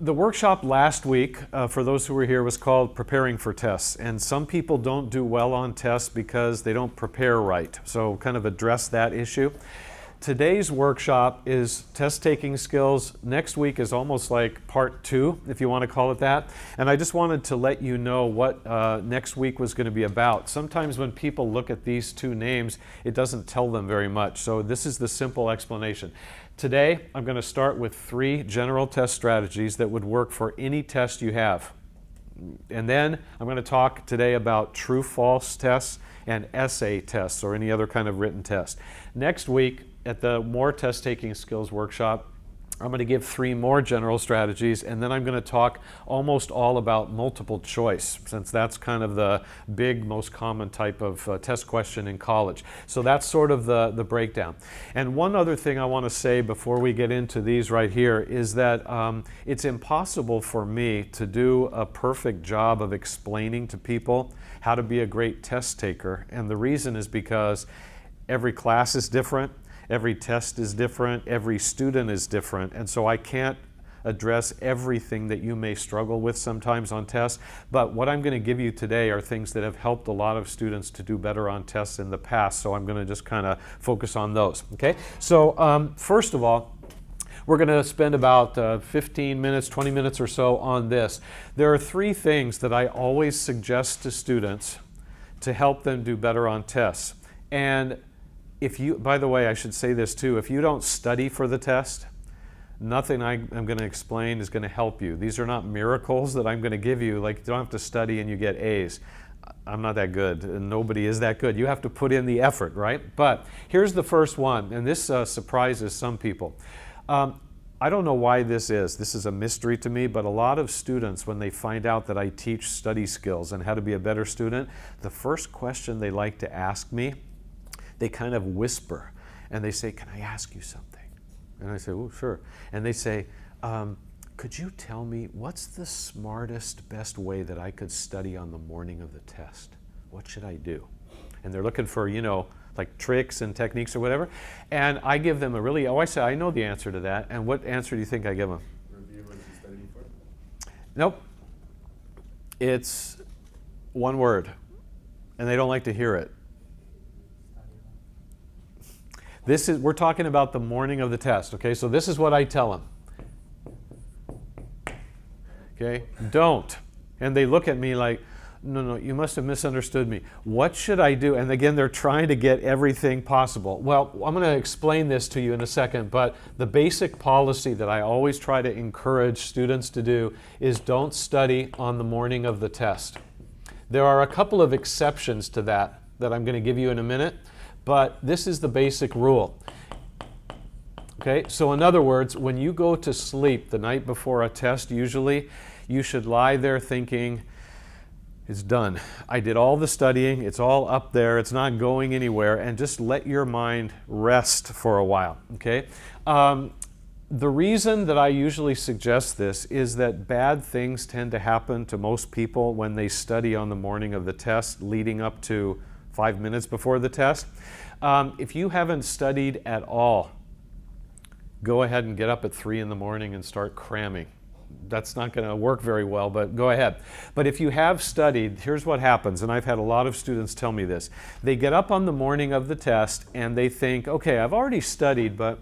The workshop last week, for those who were here, was called Preparing for Tests. And some people don't do well on tests because they don't prepare right. So kind of address that issue. Today's workshop is test-taking skills. Next week is almost like part 2, if you want to call it that. And I just wanted to let you know what next week was going to be about. Sometimes when people look at these two names, it doesn't tell them very much. So this is the simple explanation. Today, I'm going to start with 3 general test strategies that would work for any test you have. And then I'm going to talk today about true-false tests and essay tests or any other kind of written test. Next week, at the More Test-Taking Skills workshop, I'm going to give 3 more general strategies, and then I'm going to talk almost all about multiple choice, since that's kind of the big, most common type of test question in college. So that's sort of the breakdown. And one other thing I want to say before we get into these right here is that it's impossible for me to do a perfect job of explaining to people how to be a great test taker. And the reason is because every class is different. Every test is different, every student is different, and so I can't address everything that you may struggle with sometimes on tests, but what I'm going to give you today are things that have helped a lot of students to do better on tests in the past, so I'm going to just kind of focus on those, okay? So first of all, we're going to spend about 15 minutes, 20 minutes or so on this. There are 3 things that I always suggest to students to help them do better on tests. And if you, by the way, I should say this too, if you don't study for the test, nothing I'm going to explain is going to help you. These are not miracles that I'm going to give you, like you don't have to study and you get A's. I'm not that good, and nobody is that good. You have to put in the effort, right? But here's the first one, and this surprises some people. I don't know why this is. This is a mystery to me, but a lot of students, when they find out that I teach study skills and how to be a better student, the first question they like to ask me, they kind of whisper and they say, "Can I ask you something?" And I say, "Oh, sure." And they say, "Could you tell me what's the smartest, best way that I could study on the morning of the test? What should I do?" And they're looking for, you know, like tricks and techniques or whatever. And I give them a really, I say, I know the answer to that. And what answer do you think I give them? Review what you studied for? Nope. It's one word. And they don't like to hear it. We're talking about the morning of the test, okay? So this is what I tell them. Okay? Don't. And they look at me like, no, you must have misunderstood me. What should I do? And again, they're trying to get everything possible. Well, I'm going to explain this to you in a second, but the basic policy that I always try to encourage students to do is don't study on the morning of the test. There are a couple of exceptions to that I'm going to give you in a minute. But this is the basic rule. Okay, so in other words, when you go to sleep the night before a test, usually, you should lie there thinking, it's done. I did all the studying, it's all up there, it's not going anywhere, and just let your mind rest for a while, okay? The reason that I usually suggest this is that bad things tend to happen to most people when they study on the morning of the test leading up to 5 minutes before the test. If you haven't studied at all, go ahead and get up at 3 in the morning and start cramming. That's not going to work very well, but go ahead. But if you have studied, here's what happens, and I've had a lot of students tell me this. They get up on the morning of the test and they think, okay, I've already studied, but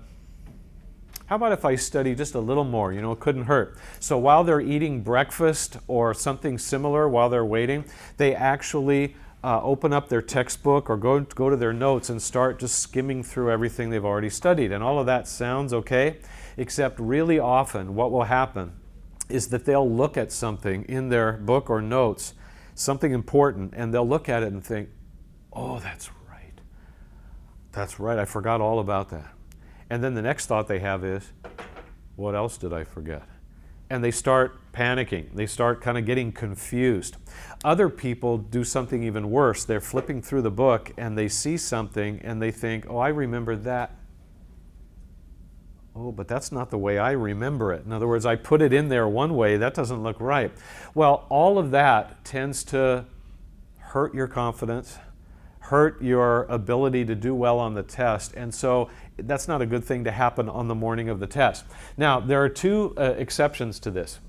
how about if I study just a little more? You know, it couldn't hurt. So while they're eating breakfast or something similar while they're waiting, they actually open up their textbook or go to their notes and start just skimming through everything they've already studied. And all of that sounds okay, except really often what will happen is that they'll look at something in their book or notes, something important, and they'll look at it and think, oh, that's right. That's right, I forgot all about that. And then the next thought they have is, what else did I forget? And they start panicking. They start kind of getting confused. Other people do something even worse. They're flipping through the book and they see something and they think, oh, I remember that. Oh, but that's not the way I remember it. In other words, I put it in there one way. That doesn't look right. Well, all of that tends to hurt your confidence, hurt your ability to do well on the test. And so that's not a good thing to happen on the morning of the test. Now, there are two exceptions to this.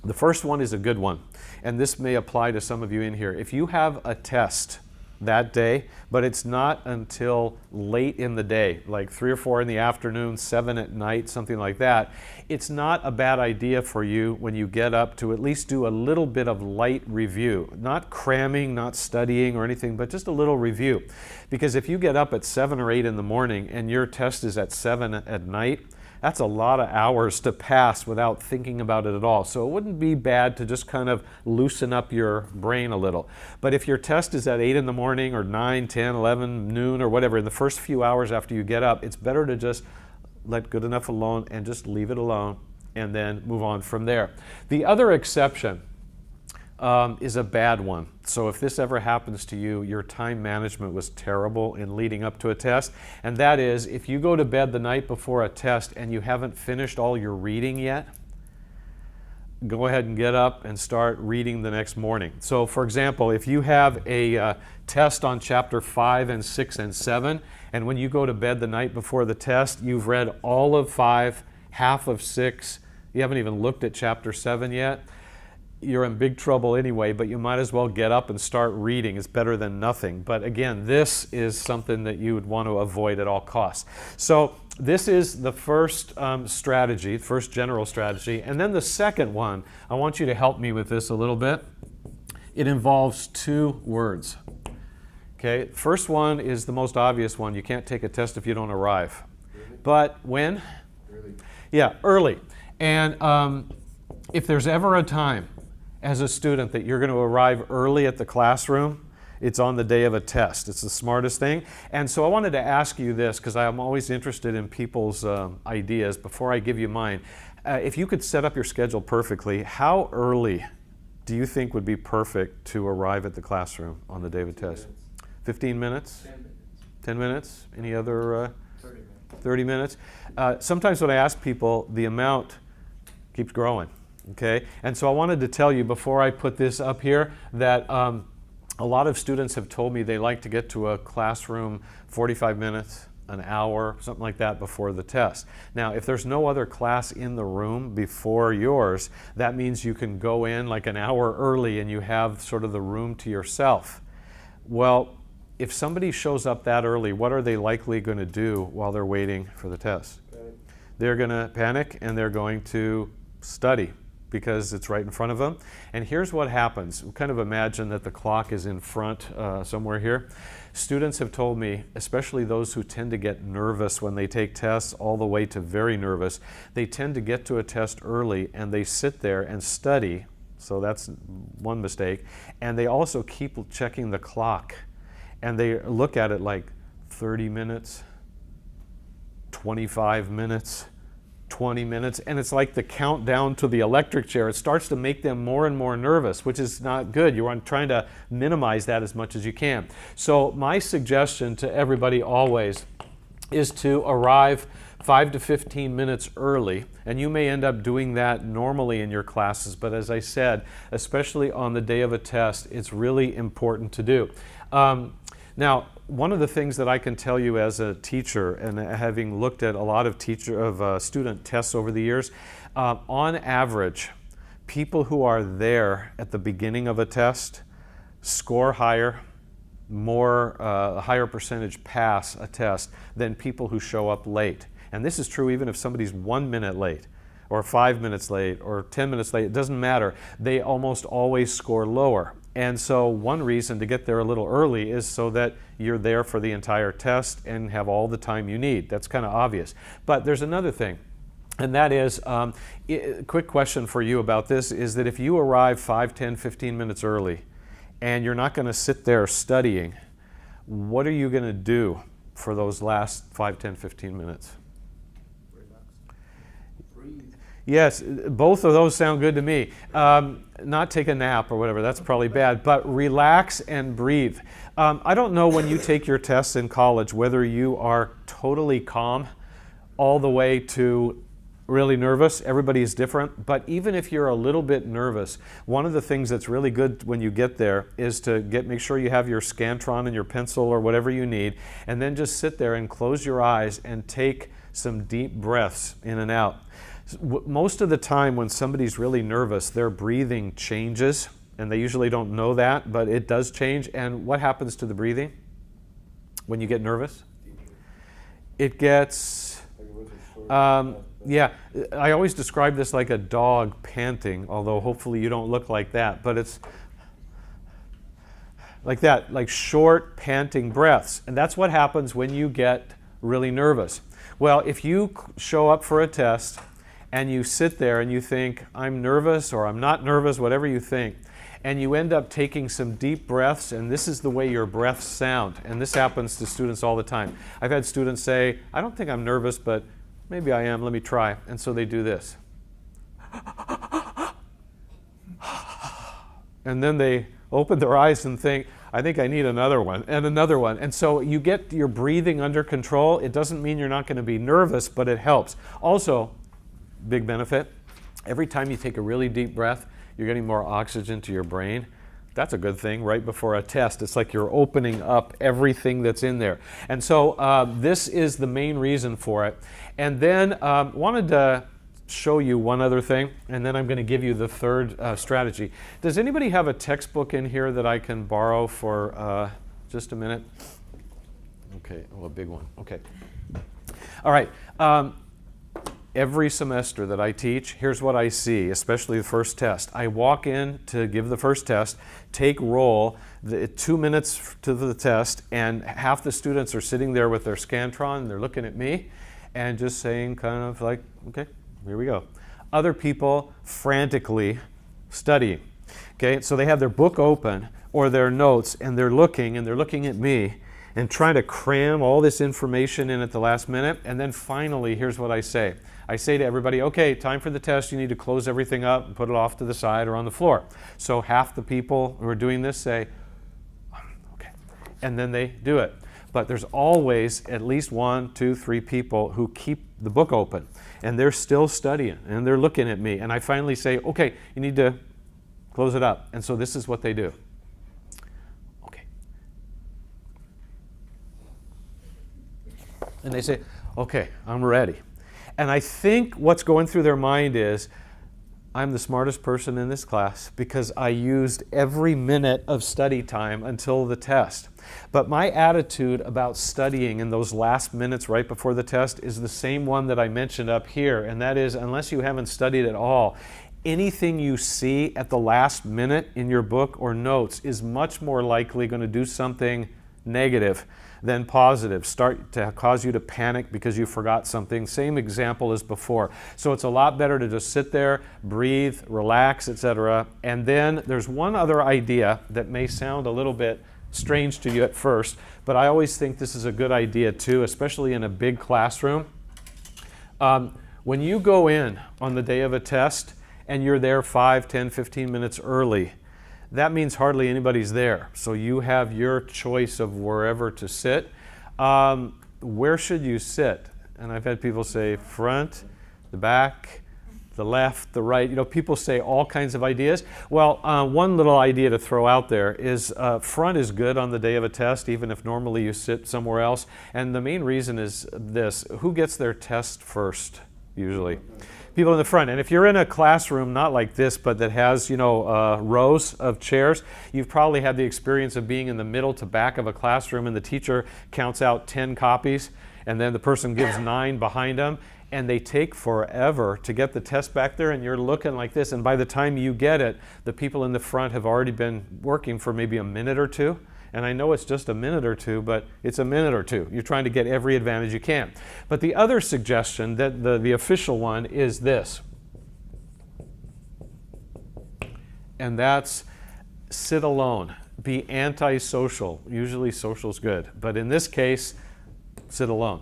The first one is a good one, and this may apply to some of you in here. If you have a test that day, but it's not until late in the day, like 3 or 4 in the afternoon, 7 at night, something like that, it's not a bad idea for you when you get up to at least do a little bit of light review. Not cramming, not studying or anything, but just a little review. Because if you get up at 7 or 8 in the morning and your test is at 7 at night, that's a lot of hours to pass without thinking about it at all. So it wouldn't be bad to just kind of loosen up your brain a little. But if your test is at 8 in the morning or 9, 10, 11, noon or whatever, in the first few hours after you get up, it's better to just let good enough alone and just leave it alone and then move on from there. The other exception is a bad one. So if this ever happens to you, your time management was terrible in leading up to a test. And that is, if you go to bed the night before a test and you haven't finished all your reading yet, go ahead and get up and start reading the next morning. So for example, if you have a test on chapter 5 and 6 and 7, and when you go to bed the night before the test, you've read all of 5, half of 6, you haven't even looked at chapter 7 yet, you're in big trouble anyway, but you might as well get up and start reading. It's better than nothing. But again, this is something that you would want to avoid at all costs. So this is the first strategy, first general strategy. And then the second one, I want you to help me with this a little bit. It involves 2 words. Okay, first one is the most obvious one. You can't take a test if you don't arrive. Early. But when? Early. Yeah, early. And if there's ever a time as a student that you're going to arrive early at the classroom, it's on the day of a test. It's the smartest thing. And so I wanted to ask you this, because I'm always interested in people's ideas before I give you mine. If you could set up your schedule perfectly, how early do you think would be perfect to arrive at the classroom on the day of a test? 15 minutes? 10 minutes. 10 minutes? Any other? 30 minutes. 30 minutes? Sometimes when I ask people, the amount keeps growing. Okay, and so I wanted to tell you before I put this up here that a lot of students have told me they like to get to a classroom 45 minutes, an hour, something like that before the test. Now, if there's no other class in the room before yours, that means you can go in like an hour early and you have sort of the room to yourself. Well, if somebody shows up that early, what are they likely going to do while they're waiting for the test? Panic. They're going to panic and they're going to study, because it's right in front of them. And here's what happens. Kind of imagine that the clock is in front somewhere here. Students have told me, especially those who tend to get nervous when they take tests, all the way to very nervous, they tend to get to a test early and they sit there and study. So that's one mistake. And they also keep checking the clock. And they look at it like 30 minutes, 25 minutes, 20 minutes, and it's like the countdown to the electric chair. It starts to make them more and more nervous, which is not good. You're trying to minimize that as much as you can. So my suggestion to everybody always is to arrive 5 to 15 minutes early, and you may end up doing that normally in your classes, but as I said, especially on the day of a test, it's really important to do. Now, one of the things that I can tell you as a teacher, and having looked at a lot of student tests over the years, on average, people who are there at the beginning of a test score higher, higher percentage pass a test than people who show up late. And this is true even if somebody's 1 minute late, or 5 minutes late, or 10 minutes late. It doesn't matter. They almost always score lower. And so one reason to get there a little early is so that you're there for the entire test and have all the time you need. That's kind of obvious. But there's another thing, and that is, quick question for you about this, is that if you arrive 5, 10, 15 minutes early and you're not going to sit there studying, what are you going to do for those last 5, 10, 15 minutes? Relax. Breathe. Yes, both of those sound good to me. Not take a nap or whatever, that's probably bad, but relax and breathe. I don't know when you take your tests in college whether you are totally calm all the way to really nervous. Everybody is different. But even if you're a little bit nervous, one of the things that's really good when you get there is to make sure you have your Scantron and your pencil or whatever you need, and then just sit there and close your eyes and take some deep breaths in and out. Most of the time when somebody's really nervous, their breathing changes, and they usually don't know that, but it does change. And what happens to the breathing when you get nervous? It gets, yeah, I always describe this like a dog panting, although hopefully you don't look like that, but it's like that, like short panting breaths. And that's what happens when you get really nervous. Well, if you show up for a test and you sit there and you think, I'm nervous or I'm not nervous, whatever you think, and you end up taking some deep breaths, and this is the way your breaths sound. And this happens to students all the time. I've had students say, I don't think I'm nervous, but maybe I am, let me try. And so they do this. And then they open their eyes and think, I think I need another one, and another one. And so you get your breathing under control. It doesn't mean you're not going to be nervous, but it helps. Also, big benefit, every time you take a really deep breath, you're getting more oxygen to your brain. That's a good thing right before a test. It's like you're opening up everything that's in there. And so this is the main reason for it. And then wanted to show you one other thing, and then I'm going to give you the third strategy. Does anybody have a textbook in here that I can borrow for just a minute? Okay, oh, a big one. Okay. All right. Every semester that I teach, here's what I see, especially the first test. I walk in to give the first test, take roll, 2 minutes to the test, and half the students are sitting there with their Scantron, and they're looking at me and just saying kind of like, okay, here we go. Other people frantically studying. Okay, so they have their book open or their notes, and they're looking at me and trying to cram all this information in at the last minute. And then finally, here's what I say. I say to everybody, okay, time for the test. You need to close everything up and put it off to the side or on the floor. So half the people who are doing this say, okay, and then they do it. But there's always at least 1, 2, 3 people who keep the book open, and they're still studying, and they're looking at me. And I finally say, okay, you need to close it up. And so this is what they do. Okay. And they say, okay, I'm ready. And I think what's going through their mind is, I'm the smartest person in this class because I used every minute of study time until the test. But my attitude about studying in those last minutes right before the test is the same one that I mentioned up here, and that is, unless you haven't studied at all, anything you see at the last minute in your book or notes is much more likely going to do something negative than positive, start to cause you to panic because you forgot something. Same example as before. So it's a lot better to just sit there, breathe, relax, etc. And then there's one other idea that may sound a little bit strange to you at first, but I always think this is a good idea too, especially in a big classroom. When you go in on the day of a test and you're there 5, 10, 15 minutes early, that means hardly anybody's there. So you have your choice of wherever to sit. Where should you sit? And I've had people say front, the back, the left, the right. You know, people say all kinds of ideas. Well, one little idea to throw out there is front is good on the day of a test, even if normally you sit somewhere else. And the main reason is this: who gets their test first, usually? People in the front. And if you're in a classroom, not like this, but that has, you know, rows of chairs, you've probably had the experience of being in the middle to back of a classroom and the teacher counts out 10 copies and then the person gives 9 behind them, and they take forever to get the test back there, and you're looking like this, and by the time you get it, the people in the front have already been working for maybe a minute or two. And I know it's just a minute or two, but it's a minute or two. You're trying to get every advantage you can. But the other suggestion, that the official one, is this. And that's sit alone. Be antisocial. Usually social's good. But in this case, sit alone.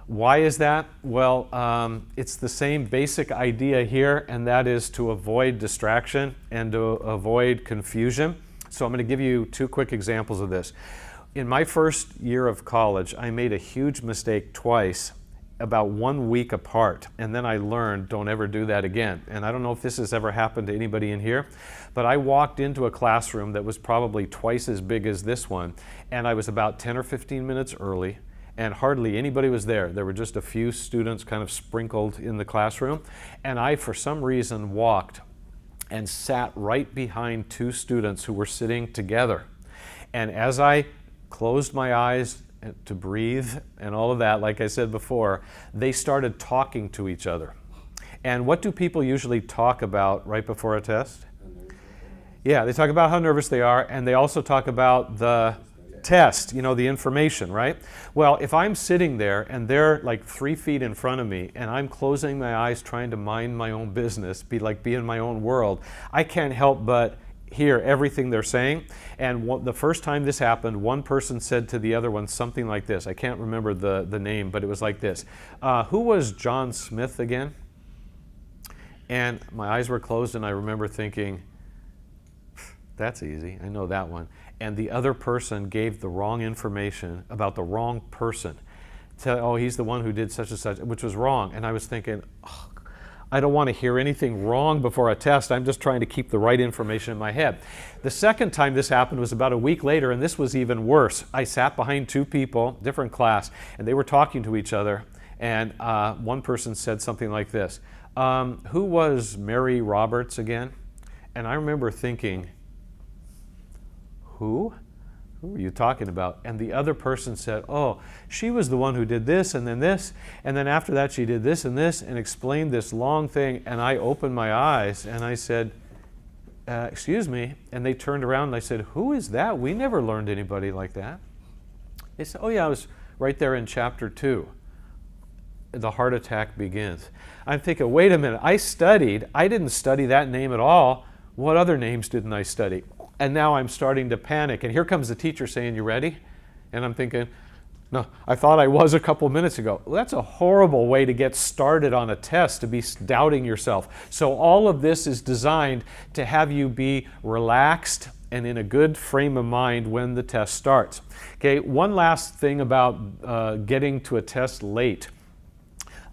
Why is that? Well, it's the same basic idea here, and that is to avoid distraction and to avoid confusion. So I'm going to give you 2 quick examples of this. In my first year of college, I made a huge mistake twice about 1 week apart. And then I learned, don't ever do that again. And I don't know if this has ever happened to anybody in here, but I walked into a classroom that was probably twice as big as this one, and I was about 10 or 15 minutes early, and hardly anybody was there. There were just a few students kind of sprinkled in the classroom, and I, for some reason, walked and sat right behind 2 students who were sitting together. And as I closed my eyes to breathe and all of that, like I said before, they started talking to each other. And what do people usually talk about right before a test? Yeah, they talk about how nervous they are, and they also talk about the test, you know, the information, right? Well, if I'm sitting there and they're like 3 feet in front of me and I'm closing my eyes trying to mind my own business, be in my own world, I can't help but hear everything they're saying. And the first time this happened, one person said to the other one something like this. I can't remember the name, but it was like this. Who was John Smith again? And my eyes were closed, and I remember thinking, that's easy, I know that one. And the other person gave the wrong information about the wrong person. Oh, he's the one who did such and such, which was wrong. And I was thinking, oh, I don't want to hear anything wrong before a test. I'm just trying to keep the right information in my head. The second time this happened was about a week later, and this was even worse. I sat behind 2 people, different class, and they were talking to each other. And one person said something like this, who was Mary Roberts again? And I remember thinking, who? Who are you talking about? And the other person said, oh, she was the one who did this, and then after that she did this, and explained this long thing. And I opened my eyes and I said, excuse me. And they turned around and I said, who is that? We never learned anybody like that. They said, oh yeah, I was right there in chapter 2. The heart attack begins. I'm thinking, wait a minute, I didn't study that name at all. What other names didn't I study? And now I'm starting to panic. And here comes the teacher saying, you ready? And I'm thinking, no, I thought I was a couple minutes ago. Well, that's a horrible way to get started on a test, to be doubting yourself. So all of this is designed to have you be relaxed and in a good frame of mind when the test starts. Okay, one last thing about getting to a test late.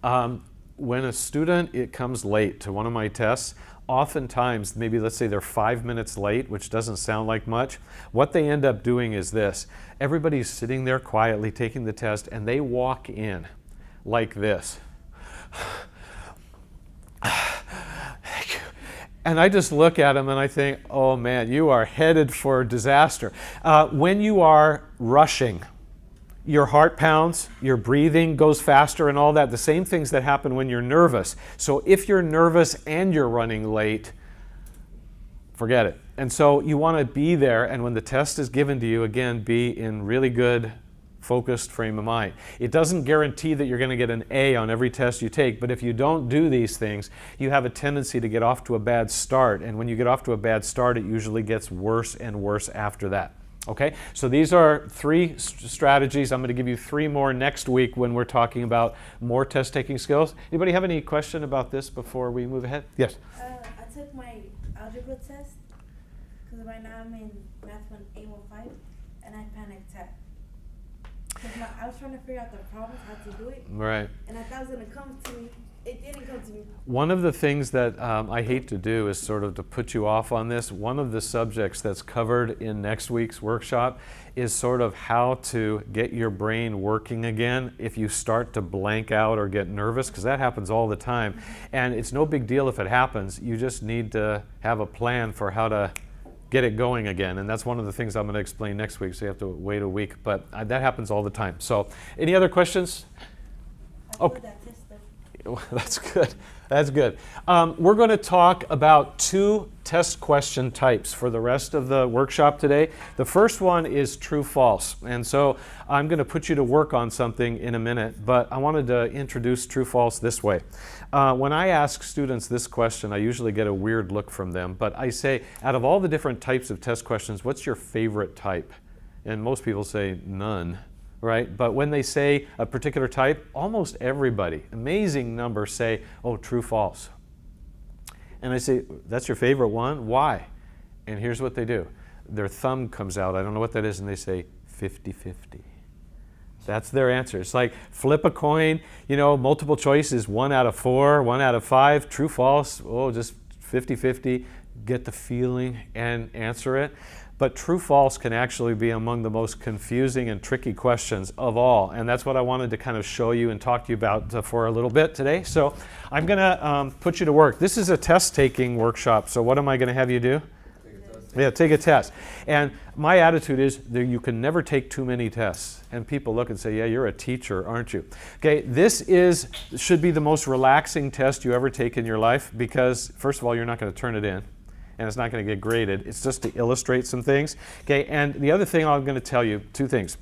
When a student comes late to one of my tests, oftentimes, maybe let's say they're 5 minutes late, which doesn't sound like much. What they end up doing is this. Everybody's sitting there quietly taking the test, and they walk in like this. And I just look at them and I think, oh man, you are headed for disaster. When you are rushing, your heart pounds, your breathing goes faster and all that, the same things that happen when you're nervous. So if you're nervous and you're running late, forget it. And so you want to be there, and when the test is given to you, again, be in really good, focused frame of mind. It doesn't guarantee that you're going to get an A on every test you take, but if you don't do these things, you have a tendency to get off to a bad start. And when you get off to a bad start, it usually gets worse and worse after that. Okay, so these are 3 strategies. I'm going to give you 3 more next week when we're talking about more test taking skills. Anybody have any question about this before we move ahead? Yes? I took my algebra test because right now I'm in Math 1A15 and I panicked at. I was trying to figure out the problems, how to do it. Right. And I thought it was going to come to me. It didn't come to me. One of the things that I hate to do is sort of to put you off on this. One of the subjects that's covered in next week's workshop is sort of how to get your brain working again if you start to blank out or get nervous, because that happens all the time. And it's no big deal if it happens. You just need to have a plan for how to get it going again. And that's one of the things I'm going to explain next week, so you have to wait a week. But that happens all the time. So any other questions? Okay. That's good. That's good. We're going to talk about 2 test question types for the rest of the workshop today. The first one is true-false. And so I'm going to put you to work on something in a minute, but I wanted to introduce true-false this way. When I ask students this question, I usually get a weird look from them, but I say, out of all the different types of test questions, what's your favorite type? And most people say none. Right? But when they say a particular type, almost everybody, amazing number, say, oh, true, false. And I say, that's your favorite one? Why? And here's what they do. Their thumb comes out, I don't know what that is, and they say 50-50. That's their answer. It's like flip a coin, multiple choices, 1 out of 4, 1 out of 5, true, false, just 50-50, get the feeling and answer it. But true, false can actually be among the most confusing and tricky questions of all. And that's what I wanted to kind of show you and talk to you about for a little bit today. So I'm going to put you to work. This is a test-taking workshop. So what am I going to have you do? Yeah, take a test. And my attitude is that you can never take too many tests. And people look and say, yeah, you're a teacher, aren't you? Okay, this should be the most relaxing test you ever take in your life because, first of all, you're not going to turn it in. And it's not going to get graded. It's just to illustrate some things. Okay, and the other thing I'm going to tell you, 2 things.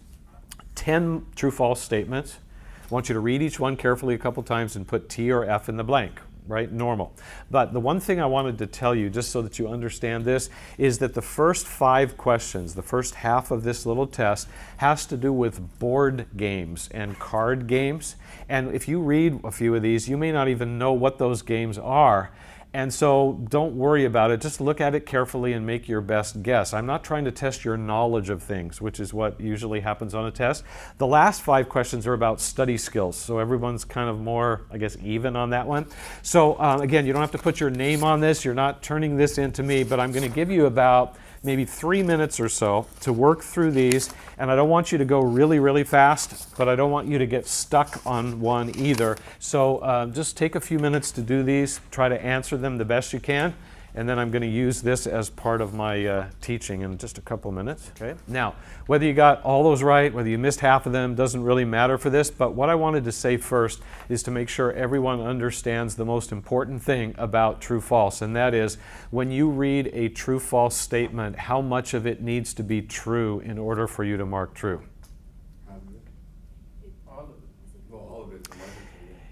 10 true-false statements. I want you to read each one carefully a couple times and put T or F in the blank. Right? Normal. But the one thing I wanted to tell you, just so that you understand this, is that the first 5 questions, the first half of this little test, has to do with board games and card games. And if you read a few of these, you may not even know what those games are. And so don't worry about it. Just look at it carefully and make your best guess. I'm not trying to test your knowledge of things, which is what usually happens on a test. The last 5 questions are about study skills. So everyone's kind of more, I guess, even on that one. So again, you don't have to put your name on this. You're not turning this into me, but I'm going to give you about maybe 3 minutes or so to work through these. And I don't want you to go really, really fast, but I don't want you to get stuck on one either. So just take a few minutes to do these, try to answer them the best you can, and then I'm going to use this as part of my teaching in just a couple minutes. Okay. Now, whether you got all those right, whether you missed half of them, doesn't really matter for this, but what I wanted to say first is to make sure everyone understands the most important thing about true-false, and that is when you read a true-false statement, how much of it needs to be true in order for you to mark true.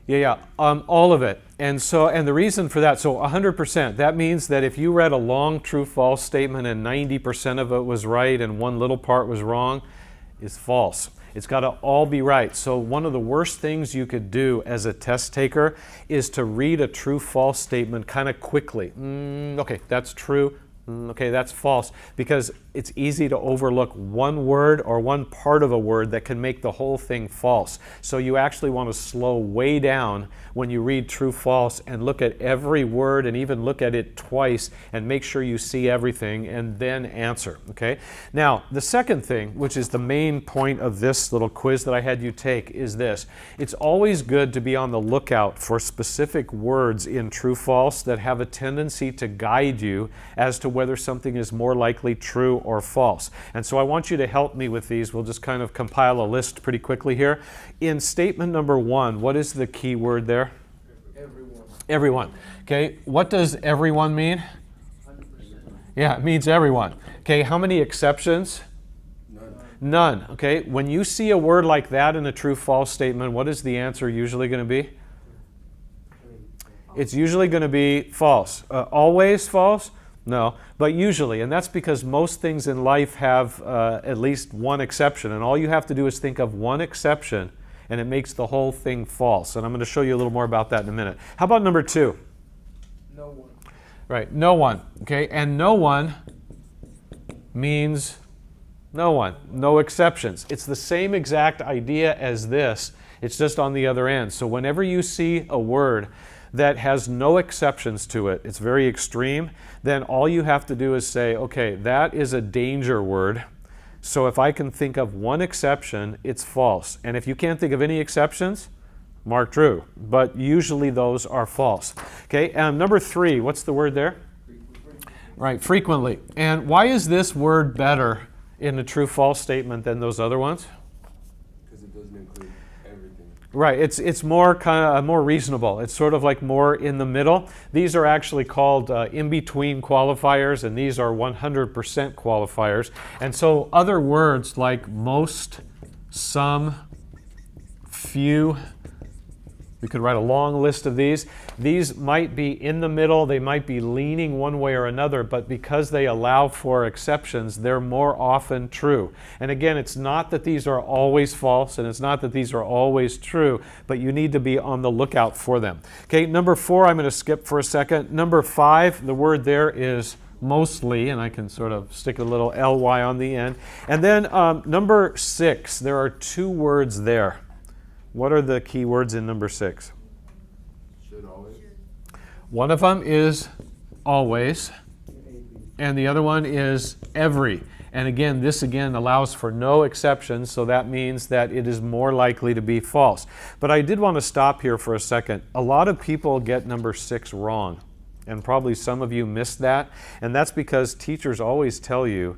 Yeah, all of it. And the reason for that, so 100%, that means that if you read a long true-false statement and 90% of it was right and one little part was wrong, it's false. It's got to all be right. So one of the worst things you could do as a test taker is to read a true-false statement kind of quickly. Okay, that's true. Okay, that's false, because it's easy to overlook one word or one part of a word that can make the whole thing false. So you actually want to slow way down when you read true, false, and look at every word and even look at it twice and make sure you see everything and then answer. Okay? Now, the second thing, which is the main point of this little quiz that I had you take, is this. It's always good to be on the lookout for specific words in true, false that have a tendency to guide you as to whether something is more likely true or false. And so I want you to help me with these. We'll just kind of compile a list pretty quickly here. In statement number 1, what is the key word there? Everyone. Everyone. Okay, what does everyone mean? 100%. Yeah, it means everyone. Okay, how many exceptions? None. None. Okay, when you see a word like that in a true-false statement, what is the answer usually going to be? It's usually going to be false. Always false? No, but usually, and that's because most things in life have at least one exception, and all you have to do is think of one exception, and it makes the whole thing false. And I'm going to show you a little more about that in a minute. How about number 2? No one. Right, no one. Okay, and no one means no one, no exceptions. It's the same exact idea as this, it's just on the other end. So whenever you see a word that has no exceptions to it, it's very extreme, then all you have to do is say, okay, that is a danger word. So if I can think of one exception, it's false. And if you can't think of any exceptions, mark true. But usually those are false. Okay, number 3, what's the word there? Right, frequently. And why is this word better in a true-false statement than those other ones? Because it doesn't include everything. Right, it's more kind of more reasonable. It's sort of like more in the middle. These are actually called in-between qualifiers, and these are 100% qualifiers. And so other words like most, some, few, we could write a long list of these. These might be in the middle, they might be leaning one way or another, but because they allow for exceptions, they're more often true. And again, it's not that these are always false, and it's not that these are always true, but you need to be on the lookout for them. Okay, number 4, I'm going to skip for a second. Number 5, the word there is mostly, and I can sort of stick a little ly on the end. And then number 6, there are 2 words there. What are the key words in number 6? Should always. One of them is always, and the other one is every. And again, this again allows for no exceptions, so that means that it is more likely to be false. But I did want to stop here for a second. A lot of people get number 6 wrong, and probably some of you missed that. And that's because teachers always tell you,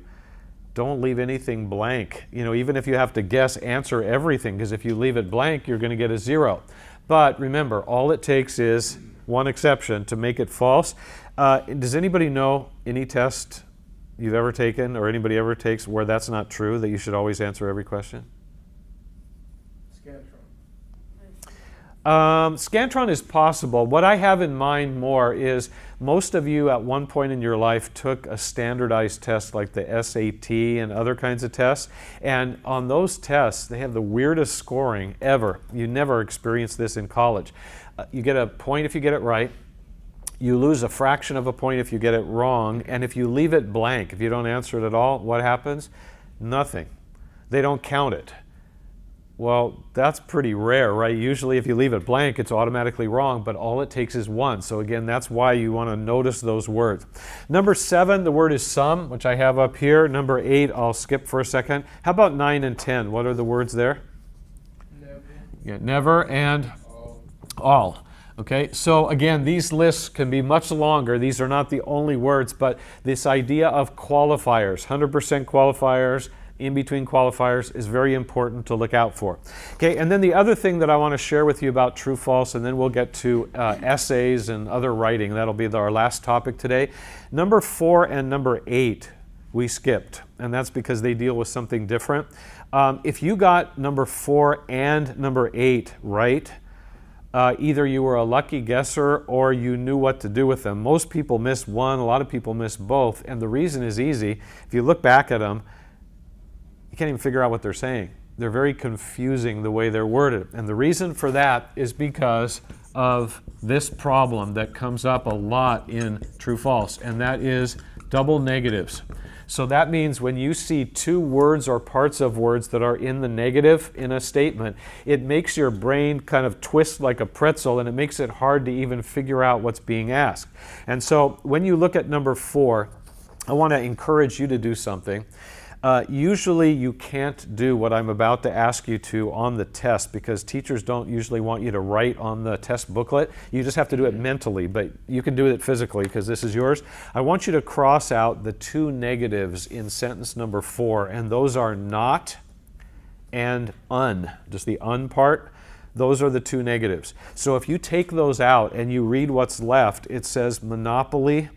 don't leave anything blank. You know, even if you have to guess, answer everything, because if you leave it blank, you're going to get a 0. But remember, all it takes is one exception to make it false. Does anybody know any test you've ever taken or anybody ever takes where that's not true, that you should always answer every question? Scantron is possible. What I have in mind more is most of you at one point in your life took a standardized test like the SAT and other kinds of tests. And on those tests, they have the weirdest scoring ever. You never experienced this in college. You get a point if you get it right. You lose a fraction of a point if you get it wrong. And if you leave it blank, if you don't answer it at all, what happens? Nothing. They don't count it. Well, that's pretty rare, right? Usually if you leave it blank, it's automatically wrong, but all it takes is 1. So again, that's why you want to notice those words. Number 7, the word is some, which I have up here. Number 8, I'll skip for a second. How about 9 and 10? What are the words there? Never. Yeah, never and all. Okay, so again, these lists can be much longer. These are not the only words, but this idea of qualifiers, 100% qualifiers, in-between qualifiers is very important to look out for. Okay, and then the other thing that I want to share with you about true, false, and then we'll get to essays and other writing. That'll be our last topic today. Number 4 and number 8 we skipped, and that's because they deal with something different. If you got number 4 and number 8 right, either you were a lucky guesser or you knew what to do with them. Most people miss one, a lot of people miss both, and the reason is easy. If you look back at them, you can't even figure out what they're saying. They're very confusing the way they're worded. And the reason for that is because of this problem that comes up a lot in true-false, and that is double negatives. So that means when you see 2 words or parts of words that are in the negative in a statement, it makes your brain kind of twist like a pretzel, and it makes it hard to even figure out what's being asked. And so when you look at number 4, I want to encourage you to do something. Usually you can't do what I'm about to ask you to on the test because teachers don't usually want you to write on the test booklet. You just have to do it mentally, but you can do it physically because this is yours. I want you to cross out the 2 negatives in sentence number 4, and those are not and un, just the un part. Those are the 2 negatives. So if you take those out and you read what's left, it says Monopoly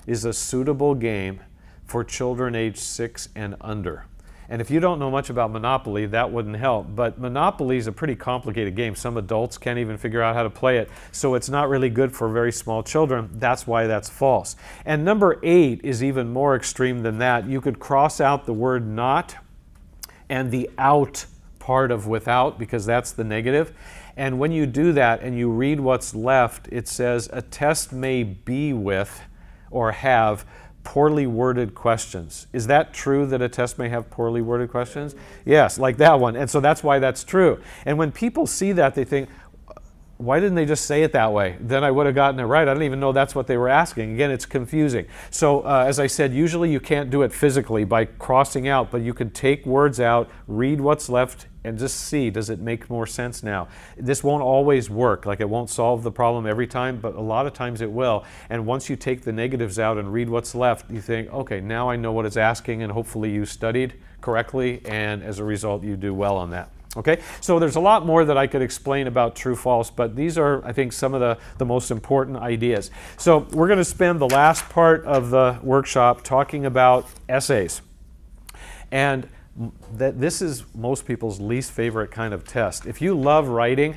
is a suitable game for children aged 6 and under. And if you don't know much about Monopoly, that wouldn't help. But Monopoly is a pretty complicated game. Some adults can't even figure out how to play it. So it's not really good for very small children. That's why that's false. And number 8 is even more extreme than that. You could cross out the word not and the out part of without because that's the negative. And when you do that and you read what's left, it says a test may be with or have poorly worded questions. Is that true that a test may have poorly worded questions? Yes, like that one. And so that's why that's true. And when people see that, they think, why didn't they just say it that way? Then I would have gotten it right. I don't even know that's what they were asking. Again, it's confusing. So as I said, usually you can't do it physically by crossing out, but you can take words out, read what's left, and just see, does it make more sense now? This won't always work. Like it won't solve the problem every time, but a lot of times it will. And once you take the negatives out and read what's left, you think, okay, now I know what it's asking, and hopefully you studied correctly, and as a result, you do well on that. Okay, so there's a lot more that I could explain about true-false, but these are, I think, some of the most important ideas. So we're going to spend the last part of the workshop talking about essays. And this is most people's least favorite kind of test. If you love writing,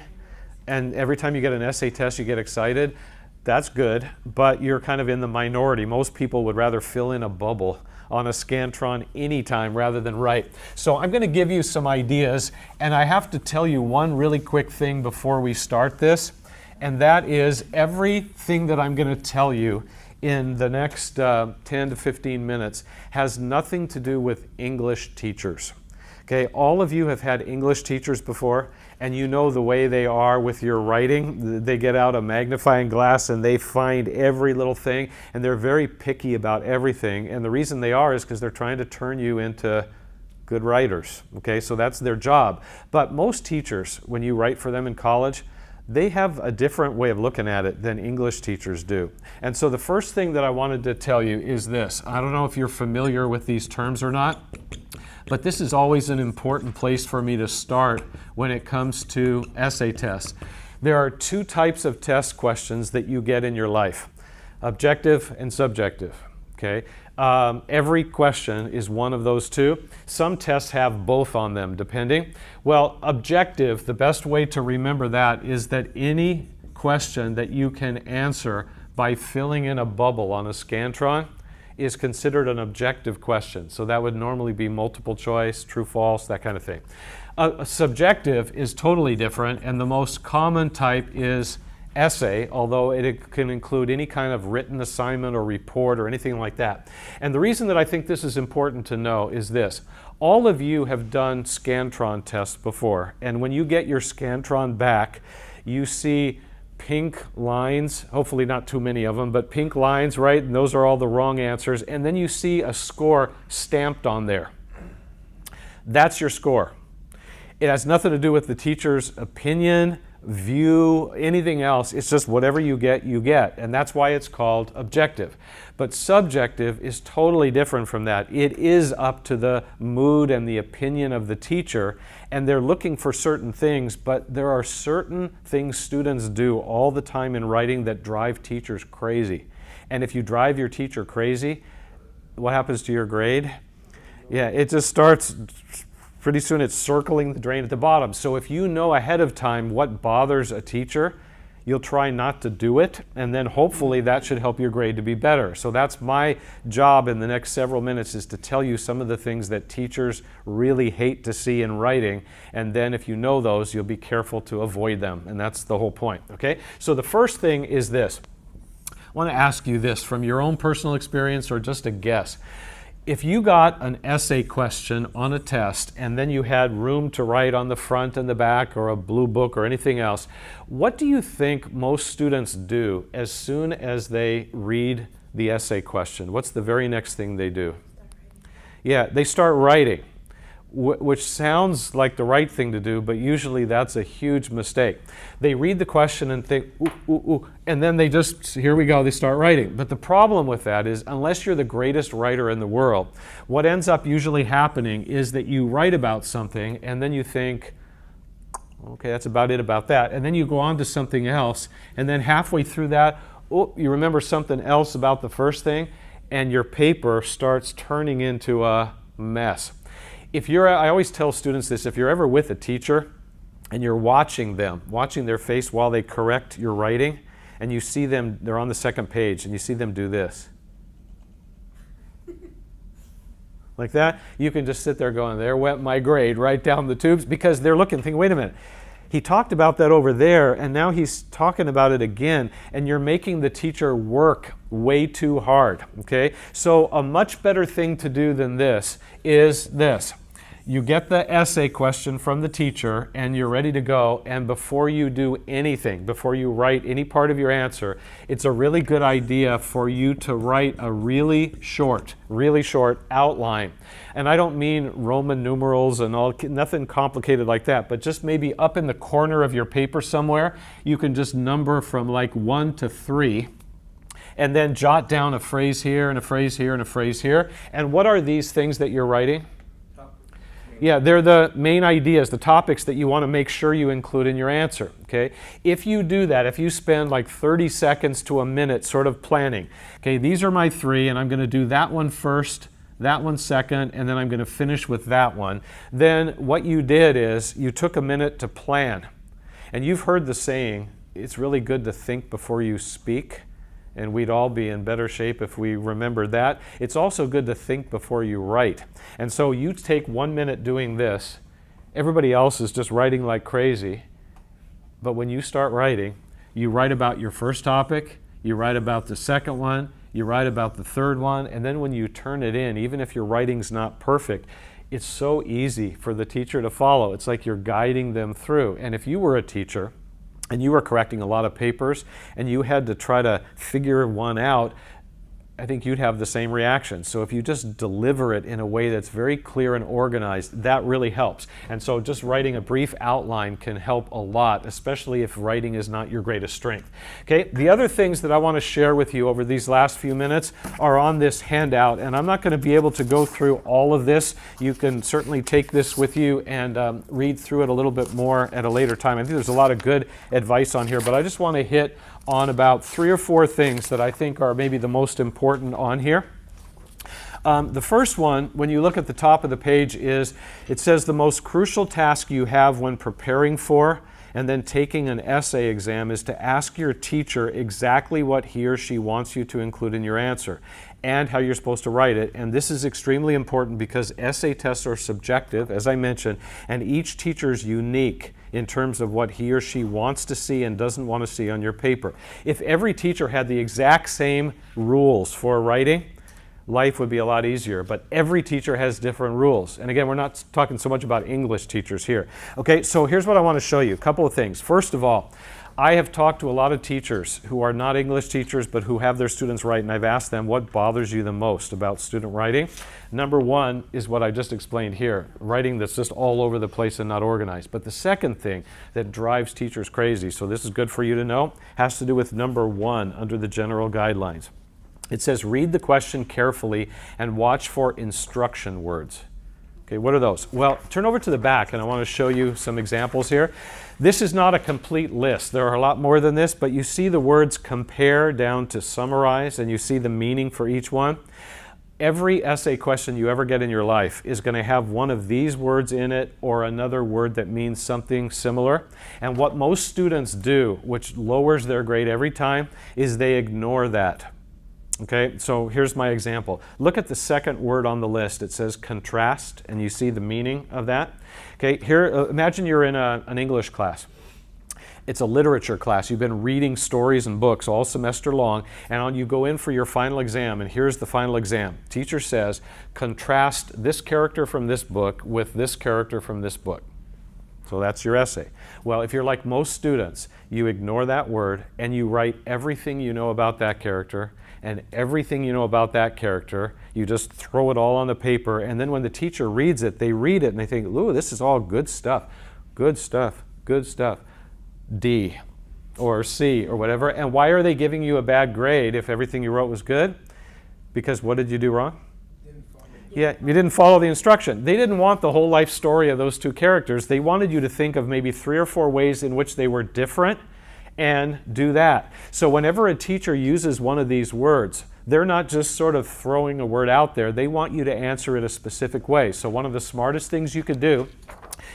and every time you get an essay test you get excited, that's good, but you're kind of in the minority. Most people would rather fill in a bubble on a Scantron anytime rather than write. So I'm going to give you some ideas, and I have to tell you one really quick thing before we start this, and that is everything that I'm going to tell you in the next 10 to 15 minutes has nothing to do with English teachers. Okay, all of you have had English teachers before, and you know the way they are with your writing. They get out a magnifying glass and they find every little thing, and they're very picky about everything. And the reason they are is because they're trying to turn you into good writers. Okay, so that's their job. But most teachers, when you write for them in college, they have a different way of looking at it than English teachers do. And so the first thing that I wanted to tell you is this. I don't know if you're familiar with these terms or not, but this is always an important place for me to start when it comes to essay tests. There are two types of test questions that you get in your life, objective and subjective. Okay? Every question is one of those two. Some tests have both on them, depending. Well, objective, the best way to remember that is that any question that you can answer by filling in a bubble on a Scantron is considered an objective question. So that would normally be multiple choice, true, false, that kind of thing. Subjective is totally different, and the most common type is essay, although it can include any kind of written assignment or report or anything like that. And the reason that I think this is important to know is this. All of you have done Scantron tests before, and when you get your Scantron back, you see pink lines, hopefully not too many of them, but pink lines, right? And those are all the wrong answers. And then you see a score stamped on there. That's your score. It has nothing to do with the teacher's opinion, view, anything else. It's just whatever you get, you get. And that's why it's called objective. But subjective is totally different from that. It is up to the mood and the opinion of the teacher, and they're looking for certain things, but there are certain things students do all the time in writing that drive teachers crazy. And if you drive your teacher crazy, what happens to your grade? Yeah, it just starts. Pretty soon it's circling the drain at the bottom. So if you know ahead of time what bothers a teacher, you'll try not to do it, and then hopefully that should help your grade to be better. So that's my job in the next several minutes, is to tell you some of the things that teachers really hate to see in writing, and then if you know those, you'll be careful to avoid them, and that's the whole point, okay? So the first thing is this. I want to ask you this from your own personal experience or just a guess. If you got an essay question on a test and then you had room to write on the front and the back or a blue book or anything else, what do you think most students do as soon as they read the essay question? What's the very next thing they do? Yeah, they start writing, which sounds like the right thing to do, but usually that's a huge mistake. They read the question and think, ooh, ooh, ooh, and then they just, here we go, they start writing. But the problem with that is, unless you're the greatest writer in the world, what ends up usually happening is that you write about something and then you think, okay, that's about it about that. And then you go on to something else, and then halfway through that, oh, you remember something else about the first thing, and your paper starts turning into a mess. I always tell students this, if you're ever with a teacher and you're watching their face while they correct your writing, and you see them, they're on the second page, and you see them do this. Like that, you can just sit there going, there went my grade right down the tubes, because they're looking, thinking, wait a minute, he talked about that over there, and now he's talking about it again, and you're making the teacher work way too hard, okay? So a much better thing to do than this is this. You get the essay question from the teacher and you're ready to go, and before you do anything, before you write any part of your answer, it's a really good idea for you to write a really short outline. And I don't mean Roman numerals and all, nothing complicated like that, but just maybe up in the corner of your paper somewhere, you can just number from like 1 to 3. And then jot down a phrase here and a phrase here and a phrase here. And what are these things that you're writing? Yeah, they're the main ideas, the topics that you want to make sure you include in your answer, okay? If you do that, if you spend like 30 seconds to a minute sort of planning, okay, these are my 3, and I'm going to do that one first, that one second, and then I'm going to finish with that one, then what you did is you took a minute to plan. And you've heard the saying, it's really good to think before you speak. And we'd all be in better shape if we remembered that. It's also good to think before you write. And so you take 1 minute doing this. Everybody else is just writing like crazy. But when you start writing, you write about your first topic, you write about the second one, you write about the third one, and then when you turn it in, even if your writing's not perfect, it's so easy for the teacher to follow. It's like you're guiding them through. And if you were a teacher and you were correcting a lot of papers and you had to try to figure one out, I think you'd have the same reaction. So if you just deliver it in a way that's very clear and organized, that really helps. And so just writing a brief outline can help a lot, especially if writing is not your greatest strength. Okay, the other things that I want to share with you over these last few minutes are on this handout, and I'm not going to be able to go through all of this. You can certainly take this with you and read through it a little bit more at a later time. I think there's a lot of good advice on here, but I just want to hit on about 3 or 4 things that I think are maybe the most important on here. The first one, when you look at the top of the page, is it says the most crucial task you have when preparing for and then taking an essay exam is to ask your teacher exactly what he or she wants you to include in your answer and how you're supposed to write it. And this is extremely important because essay tests are subjective, as I mentioned, and each teacher is unique in terms of what he or she wants to see and doesn't want to see on your paper. If every teacher had the exact same rules for writing, life would be a lot easier, but every teacher has different rules. And again, we're not talking so much about English teachers here. Okay, so here's what I want to show you, a couple of things. First of all, I have talked to a lot of teachers who are not English teachers but who have their students write, and I've asked them what bothers you the most about student writing. Number one is what I just explained here, writing that's just all over the place and not organized. But the second thing that drives teachers crazy, so this is good for you to know, has to do with number 1 under the general guidelines. It says read the question carefully and watch for instruction words. Okay, what are those? Well, turn over to the back and I want to show you some examples here. This is not a complete list. There are a lot more than this, but you see the words compare down to summarize, and you see the meaning for each one. Every essay question you ever get in your life is going to have one of these words in it or another word that means something similar. And what most students do, which lowers their grade every time, is they ignore that. Okay, so here's my example. Look at the second word on the list. It says contrast, and you see the meaning of that. Okay, here, imagine you're in an English class. It's a literature class. You've been reading stories and books all semester long, and you go in for your final exam, and here's the final exam. Teacher says, contrast this character from this book with this character from this book. So that's your essay. Well, if you're like most students, you ignore that word, and you write everything you know about that character, and everything you know about that character, you just throw it all on the paper, and then when the teacher reads it, they read it and they think, ooh, this is all good stuff, good stuff, good stuff. D or C or whatever. And why are they giving you a bad grade if everything you wrote was good? Because what did you do wrong? Yeah, you didn't follow the instruction. They didn't want the whole life story of those 2 characters. They wanted you to think of maybe 3 or 4 ways in which they were different and do that. So whenever a teacher uses one of these words, they're not just sort of throwing a word out there. They want you to answer it a specific way. So one of the smartest things you could do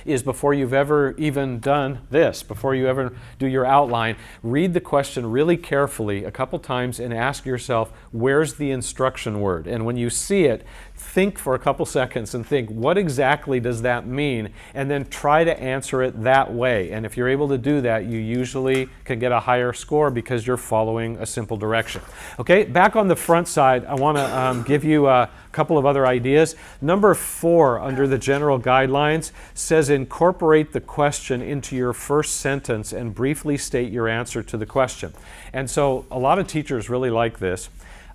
is before you've ever even done this, before you ever do your outline, read the question really carefully a couple times and ask yourself, where's the instruction word? And when you see it, think for a couple seconds and think, what exactly does that mean? And then try to answer it that way. And if you're able to do that, you usually can get a higher score because you're following a simple direction. Okay, back on the front side, I want to give you a couple of other ideas. Number 4 under the general guidelines says incorporate the question into your first sentence and briefly state your answer to the question. And so a lot of teachers really like this.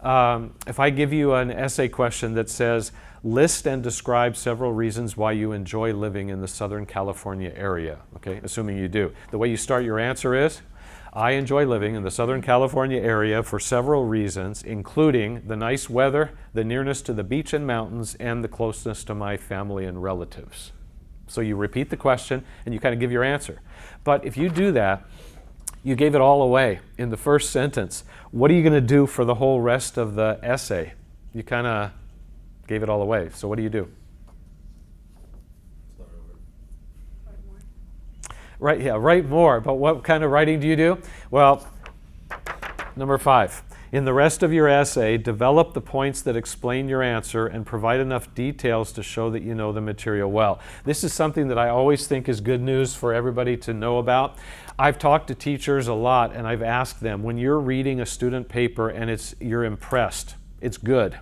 If I give you an essay question that says, list and describe several reasons why you enjoy living in the Southern California area, okay, assuming you do. The way you start your answer is, I enjoy living in the Southern California area for several reasons, including the nice weather, the nearness to the beach and mountains, and the closeness to my family and relatives. So you repeat the question and you kind of give your answer. But if you do that, you gave it all away in the first sentence. What are you going to do for the whole rest of the essay? You kind of gave it all away. So what do you do? Write more. But what kind of writing do you do? Well, number 5. In the rest of your essay, develop the points that explain your answer and provide enough details to show that you know the material well. This is something that I always think is good news for everybody to know about. I've talked to teachers a lot and I've asked them, when you're reading a student paper and you're impressed, it's good,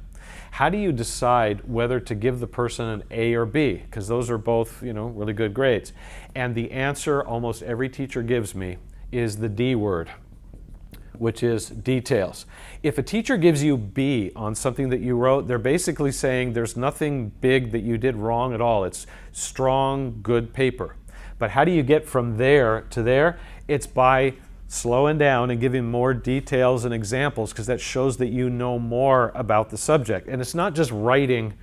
how do you decide whether to give the person an A or B? Because those are both, really good grades. And the answer almost every teacher gives me is the D word, which is details. If a teacher gives you B on something that you wrote, they're basically saying there's nothing big that you did wrong at all. It's strong, good paper. But how do you get from there to there? It's by slowing down and giving more details and examples, because that shows that you know more about the subject. And it's not just writing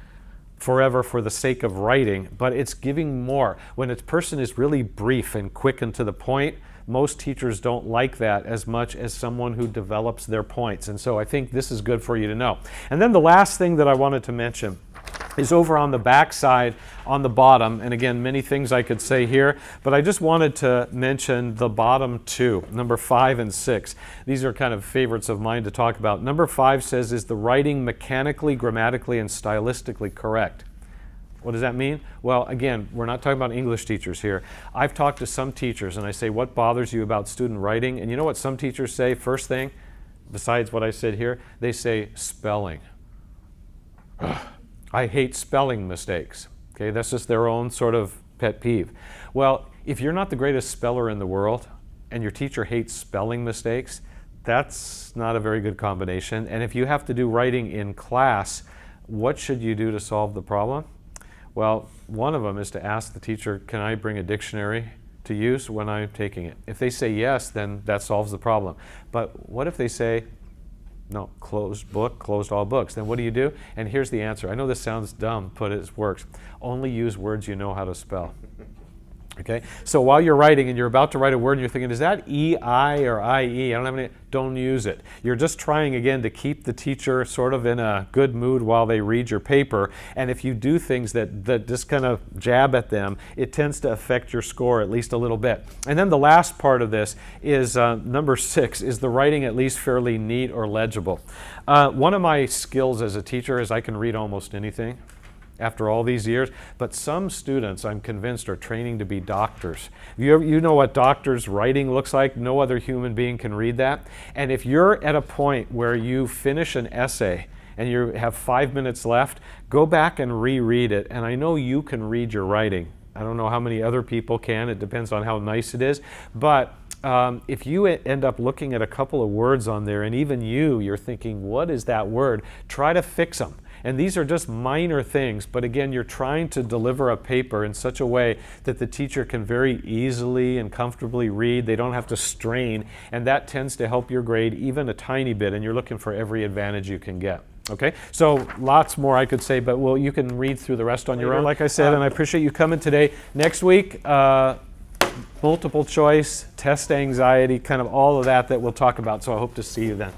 forever for the sake of writing, but it's giving more. When a person is really brief and quick and to the point, most teachers don't like that as much as someone who develops their points. And so I think this is good for you to know. And then the last thing that I wanted to mention is over on the back side on the bottom. And again, many things I could say here, but I just wanted to mention the bottom two, number 5 and 6. These are kind of favorites of mine to talk about. Number 5 says, is the writing mechanically, grammatically, and stylistically correct? What does that mean? Well, again, we're not talking about English teachers here. I've talked to some teachers and I say, what bothers you about student writing? And you know what some teachers say first thing, besides what I said here? They say spelling. I hate spelling mistakes. Okay, that's just their own sort of pet peeve. Well, if you're not the greatest speller in the world and your teacher hates spelling mistakes, that's not a very good combination. And if you have to do writing in class, what should you do to solve the problem? Well, one of them is to ask the teacher, can I bring a dictionary to use when I'm taking it? If they say yes, then that solves the problem. But what if they say, no, closed book, closed all books? Then what do you do? And here's the answer. I know this sounds dumb, but it works. Only use words you know how to spell. Okay? So while you're writing and you're about to write a word and you're thinking, is that E-I or I-E? I don't have any, don't use it. You're just trying again to keep the teacher sort of in a good mood while they read your paper. And if you do things that just kind of jab at them, it tends to affect your score at least a little bit. And then the last part of this is number 6, is the writing at least fairly neat or legible? One of my skills as a teacher is I can read almost anything after all these years, but some students, I'm convinced, are training to be doctors. You know what doctors' writing looks like? No other human being can read that. And if you're at a point where you finish an essay and you have 5 minutes left, go back and reread it. And I know you can read your writing. I don't know how many other people can. It depends on how nice it is. But if you end up looking at a couple of words on there, and even you're thinking, what is that word? Try to fix them. And these are just minor things, but again, you're trying to deliver a paper in such a way that the teacher can very easily and comfortably read. They don't have to strain, and that tends to help your grade even a tiny bit, and you're looking for every advantage you can get. Okay, so lots more I could say, but you can read through the rest on your own, like I said, and I appreciate you coming today. Next week, multiple choice, test anxiety, kind of all of that we'll talk about, so I hope to see you then.